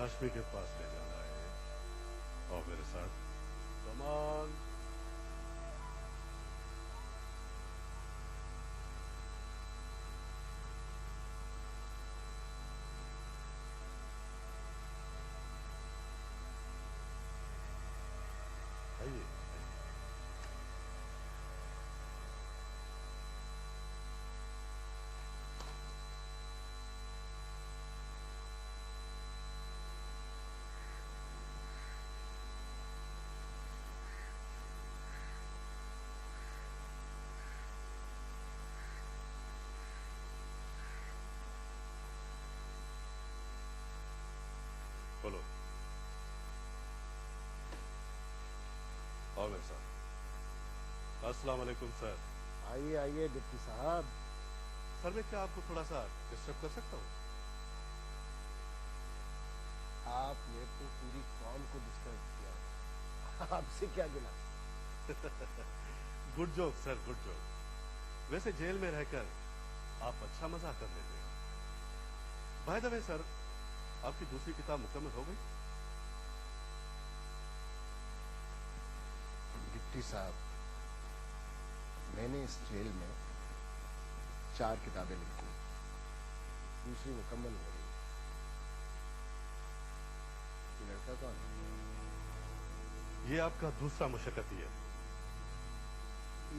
काश्मीर के पास ले जाना है और मेरे साथ कमान। आइए। बोलो। और मेरे साथ अस्सलाम वालेकुम सर। आइए आइए डिप्टी साहब। सर मैं क्या आपको थोड़ा सा डिस्टर्ब कर सकता हूँ? आपने तो पूरी कौम को डिस्टर्ब किया, आपसे क्या गिला? Good joke sir, good joke. वैसे जेल में रहकर आप अच्छा मजाक कर लेते हैं। बाय द वे सर, आपकी दूसरी किताब मुकम्मल हो गई? डिप्टी साहब, मैंने इस जेल में 4 किताबें लिखी, दूसरी मुकम्मल हो गई। ये लड़का कौन है? ये आपका दूसरा मुशक्कती है।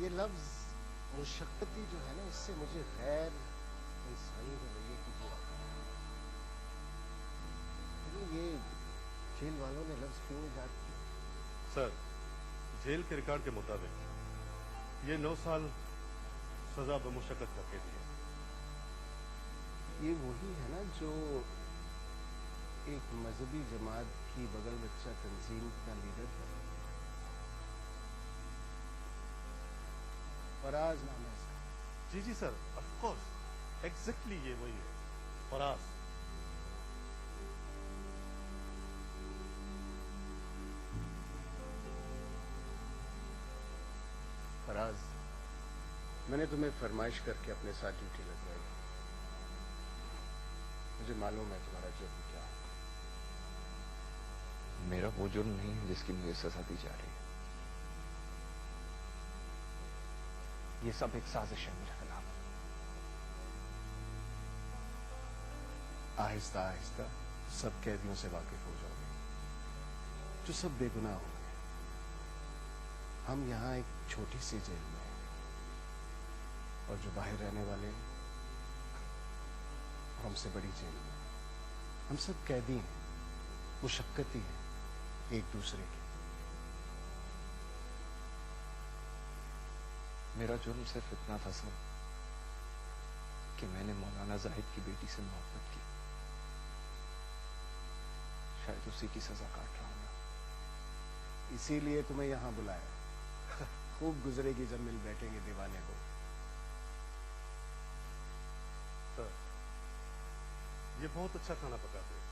ये लफ्ज मुशक्कती जो है ना, इससे मुझे गैर इंसानी रवैये की बुआ। ये जेल वालों ने लफ्ज क्यों इजाद किया? सर, जेल के रिकॉर्ड के मुताबिक ये 9 साल सजा बमुशक्कत करके दी है। ये वही है ना जो एक मजहबी जमात की बगल बच्चा तंजीम का लीडर है, फराज नाम है इसका। जी जी सर, ऑफ कोर्स, एग्जैक्टली ये वही है, फराज। फराज, मैंने तुम्हें फरमाइश करके अपने साथ ड्यूटी लगवाई। मुझे मालूम है तुम्हारा जुर्म क्या है। मेरा वो जुर्म नहीं है जिसकी मुझे सजा दी जा रही है। ये सब एक साजिश है मेरे खिलाफ। आहिस्ता आहिस्ता सब कैदियों से वाकिफ हो जाओगे, जो सब बेगुनाह होंगे। हम यहाँ एक छोटी सी जेल में हैं, और जो बाहर रहने वाले हैं, हमसे बड़ी जेल में। हम सब कैदी हैं, मुशक्कती हैं एक दूसरे की। मेरा जुर्म सिर्फ इतना था सर कि मैंने मौलाना जाहिद की बेटी से मोहब्बत की। शायद उसी की सजा काट रहा हूं मैं। इसीलिए तुम्हें यहां बुलाया। खूब गुजरेगी जब मिल बैठेंगे दीवाने को। सर, ये बहुत अच्छा खाना पकाते हैं,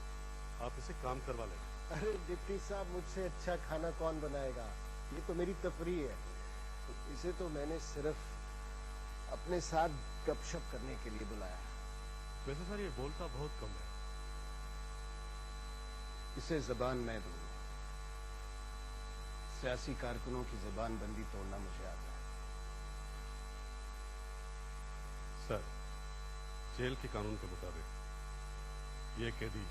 आप इसे काम करवा लें। अरे डिप्टी साहब, मुझसे अच्छा खाना कौन बनाएगा? ये तो मेरी तफरी है। इसे तो मैंने सिर्फ अपने साथ गपशप करने के लिए बुलाया। वैसे सर, ये बोलता बहुत कम है। इसे जबान मैं दूंगा। सियासी कारकुनों की जबान बंदी तोड़ना मुझे आता है। सर, जेल के कानून के मुताबिक ये कैदी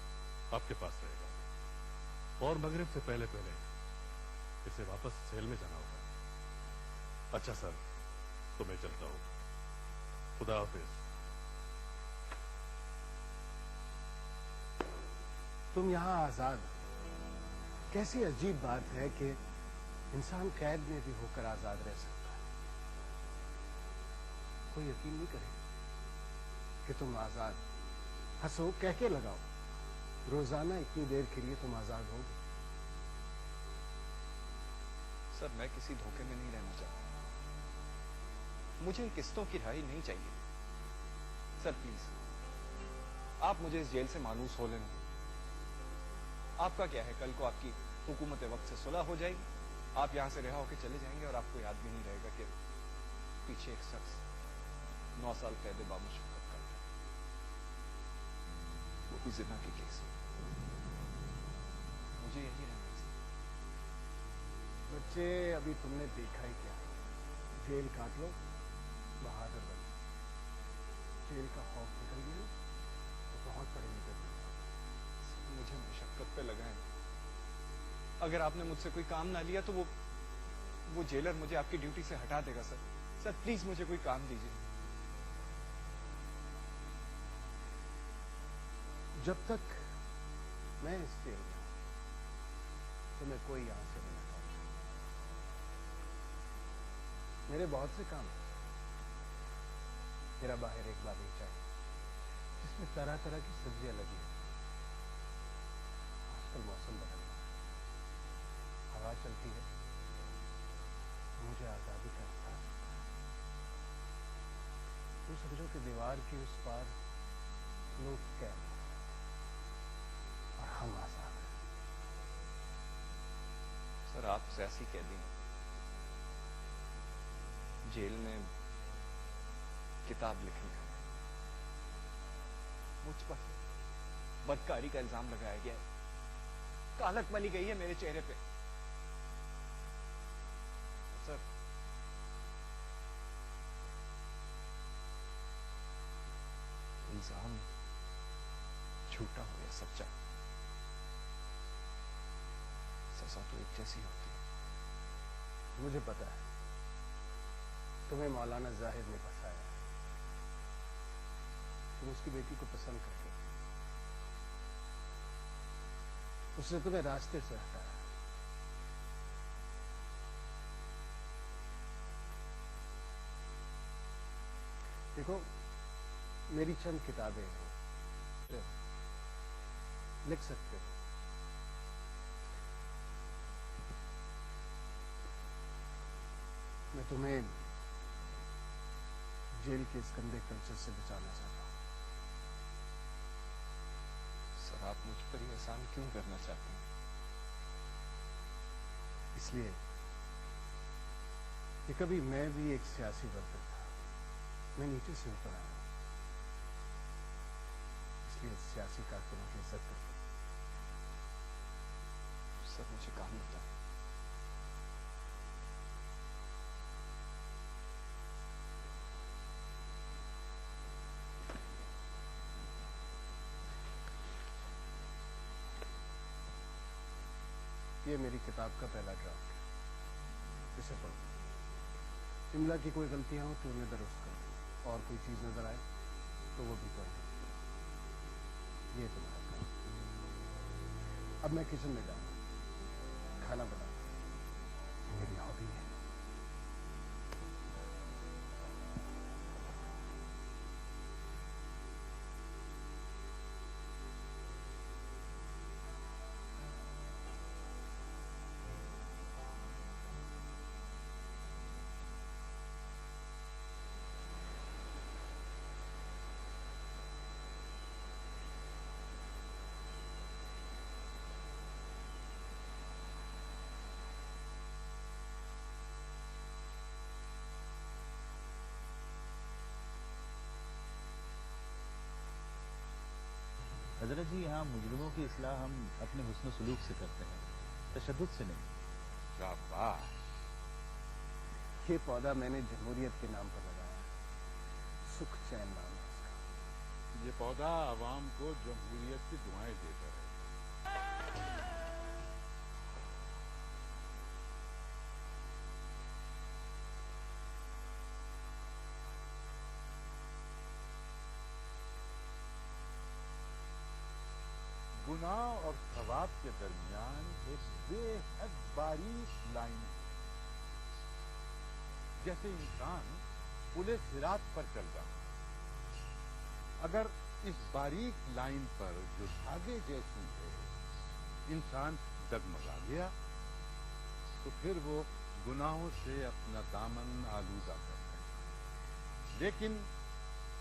आपके पास रहेगा, और मगरिब से पहले पहले इसे वापस जेल में जाना होगा। अच्छा सर, तो मैं चलता हूं। खुदा हाफिज। तुम यहाँ आजाद हो। कैसी अजीब बात है कि इंसान कैद में भी होकर आजाद रह सकता है। कोई यकीन नहीं करे कि तुम आजाद। हंसो, कह के लगाओ, रोजाना इतनी देर के लिए तुम आजाद होगे। सर, मैं किसी धोखे में नहीं रहना चाहता। मुझे किस्तों की रिहाई नहीं चाहिए। सर प्लीज, आप मुझे इस जेल से मानूस हो लेना। आपका क्या है, कल को आपकी हुकूमत वक्त से सुलह हो जाएगी, आप यहां से रिहा होकर चले जाएंगे और आपको याद भी नहीं रहेगा कि पीछे एक शख्स 9 साल कैद बामुशक्कत करता है, वो भी जिना के केस में। मुझे यही रहना है सर। बच्चे, अभी तुमने देखा ही क्या, जेल काट लो, बहादुर बन जाओ। जेल का खौफ निकल गया तो बहुत बड़ी निकल गई। मुझे मशक्कत पे लगा है। अगर आपने मुझसे कोई काम ना लिया तो वो जेलर मुझे आपकी ड्यूटी से हटा देगा सर। सर प्लीज मुझे कोई काम दीजिए। जब तक मैं इस जेल में हूं, तुम्हें कोई यहां से नहीं हटाएगा। मेरे बहुत से काम हैं। मेरा बाहर एक बागीचा है जिसमें तरह तरह की सब्जियां लगी हैं। आजकल मौसम बदल रहा है, हवा चलती है, मुझे आजादी का एहसास होता है। तुम समझो कि दीवार की उस पार लोग कैद हैं और हम आजाद हैं। सर आप सियासी कैदी हैं। जेल में किताब लिखने का मुझ पर बदकारी का इल्जाम लगाया गया है। कालक बनी गई है मेरे चेहरे पे। सर इल्जाम झूठा हो या सच्चा, सजा तो एक जैसी होती है। मुझे पता है तुम्हें मौलाना जाहिद ने फंसाया है। तुम उसकी बेटी को पसंद करते हो, उसने तुम्हें रास्ते से हटाया। देखो, मेरी चंद किताबें हैं, लिख सकते हो। मैं तुम्हें जेल के इस गंदे कल्चर से बचाना चाहता हूं। सर आप मुझ पर ही एहसान क्यों करना चाहते हैं? इसलिए कि कभी मैं भी एक सियासी वर्कर था, मैं नीचे से ऊपर आया, इसलिए सियासी कारकुनों की इज्जत करता हूं। सर मुझे काम बताएं। ये मेरी किताब का पहला ड्राफ्ट है, इसे पढ़ो। इमला की कोई गलतियां हो तो उन्हें दुरुस्त करो, और कोई चीज नजर आए तो वो भी कर दो। ये तुम्हारा काम। अब मैं किचन में जाऊंगा, खाना बनाऊंगा, मेरी हॉबी है। हजरत जी, यहाँ मुजरिमों की इस्लाह हम अपने हुस्न सुलूक से करते हैं, तशद्दुद से नहीं। शाबाश। ये पौधा मैंने जमहूरियत के नाम पर लगाया, सुख चैन नाम है इसका। ये पौधा आवाम को जमहूरियत की दुआएं देता है। गुनाह और सवाब के दरमियान एक बेहद बारीक लाइन है। जैसे इंसान पुले सिरात पर चल रहा है, अगर इस बारीक लाइन पर जो धागे जैसी है इंसान डगमगा गया तो फिर वो गुनाहों से अपना दामन आलूदा करता है। लेकिन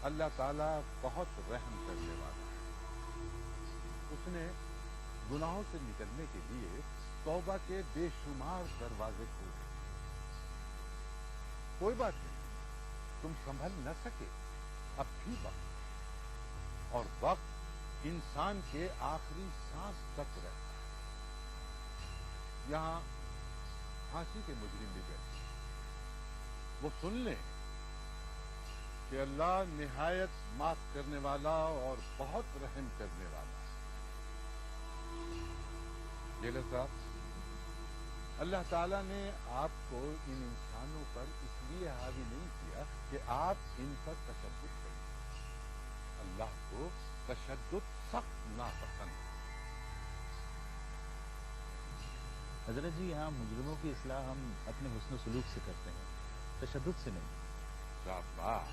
अल्लाह ताला बहुत रहम करने वाला है। उसने गुनाहों से निकलने के लिए तौबा के बेशुमार दरवाजे खोले। कोई बात नहीं, तुम संभल न सके, अब भी वक्त, और वक्त इंसान के आखिरी सांस तक रहता है। यहाँ फांसी के मुजरिम भी बैठे, वो सुन लें कि अल्लाह निहायत माफ करने वाला और बहुत रहम करने वाला है। जेलर साहब, अल्लाह ताला ने आपको इन इंसानों पर इसलिए हावी नहीं किया कि आप इन पर तशद्दुद करें। अल्लाह को तशद्दुद सख्त नापसंद है। हजरत जी, यहाँ मुजरिमों की इस्लाह हम अपने हुस्न सलूक से करते हैं, तशद्दुद से नहीं। शाबाश।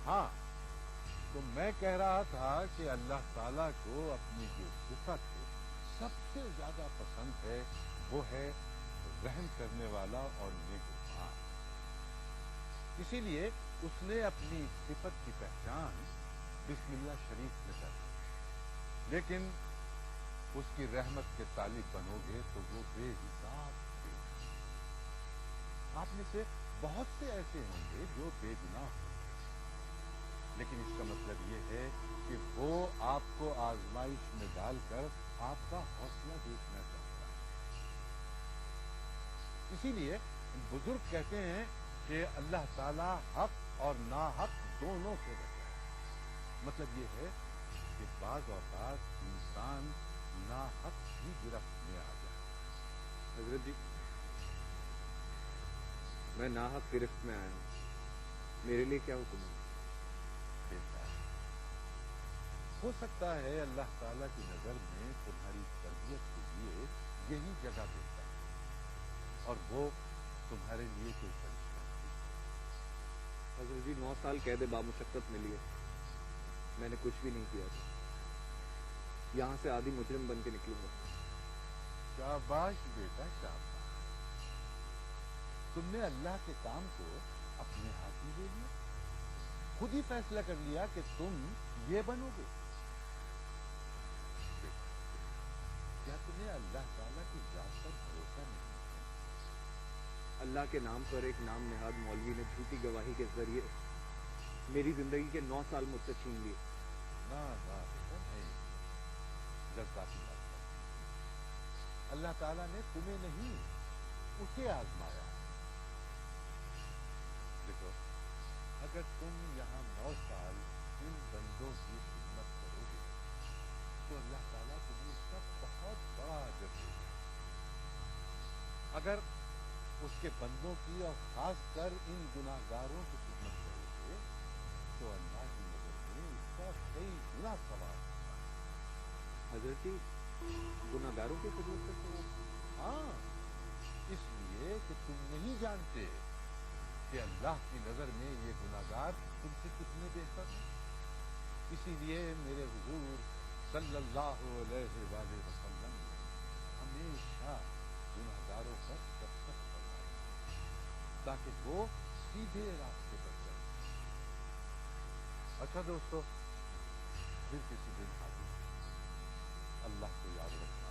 हाँ, तो मैं कह रहा था कि अल्लाह ताला को अपनी जो सिफत है सबसे ज्यादा पसंद है, वो है रहम करने वाला और नेकबख्श। इसीलिए उसने अपनी सिफत की पहचान बिस्मिल्लाह शरीफ में कर दी। लेकिन उसकी रहमत के तालिब बनोगे तो वो बेहिसाब है। आप में से बहुत से ऐसे होंगे जो बेगुनाह होंगे, लेकिन इसका मतलब ये है कि वो आपको आजमाइश में डालकर आपका हौसला देखना चाहता है। इसीलिए बुजुर्ग कहते हैं कि अल्लाह ताला हक और नाहक दोनों से बचाए। मतलब ये है कि बाज़ औक़ात इंसान नाहक ही गिरफ्त में आ जाए। हजरत जी, मैं नाहक गिरफ्त में आया हूँ, मेरे लिए क्या हुक्म है? बेटा, हो सकता है अल्लाह ताला की नजर में तुम्हारी तरबियत के लिए यही जगह देता है और वो तुम्हारे लिए कोई फरिश्ता नहीं। हजरत जी, 9 साल कैद बामुशक्कत मिली है, मैंने कुछ भी नहीं किया था। यहाँ से आदि मुजरिम बन के निकलूंगा। शाबाश बेटा, शाबाश। तुमने अल्लाह के काम को अपने हाथ में ले लिया, खुद ही फैसला कर लिया कि तुम ये बनोगे। क्या तुम्हें अल्लाह ताला की जात पर भरोसा नहीं है? अल्लाह के नाम पर एक नाम नेहाद मौलवी ने झूठी गवाही के जरिए मेरी जिंदगी के 9 साल मुझसे छीन लिए। ना ना बेटा, नहीं, जज्बाती बात कर। अल्लाह ताला ने तुम्हें नहीं, उसे आजमाया। देखो, अगर तुम यहाँ 9 साल इन बंदों की खिदमत करोगे तो अल्लाह ताला तुम्हें उसका बहुत बड़ा अजर देगा। अगर उसके बंदों की और खासकर इन गुनाहगारों की खिदमत करोगे तो अल्लाह की नजर में इसका कई गुना सवाब होगा। हजरत जी, गुनाहगारों की खिदमत करते हो? हाँ, इसलिए कि तुम नहीं जानते कि अल्लाह की नजर में ये गुनाहगार तुमसे कितने बेहतर हैं। इसीलिए मेरे हुजूर सल्लल्लाहु अलैहि वसल्लम ने हमेशा गुनाहगारों पर शफकत फरमाई ताकि वो सीधे रास्ते पर चले। अच्छा दोस्तों, फिर किसी दिन हाजिर, अल्लाह को याद रखना।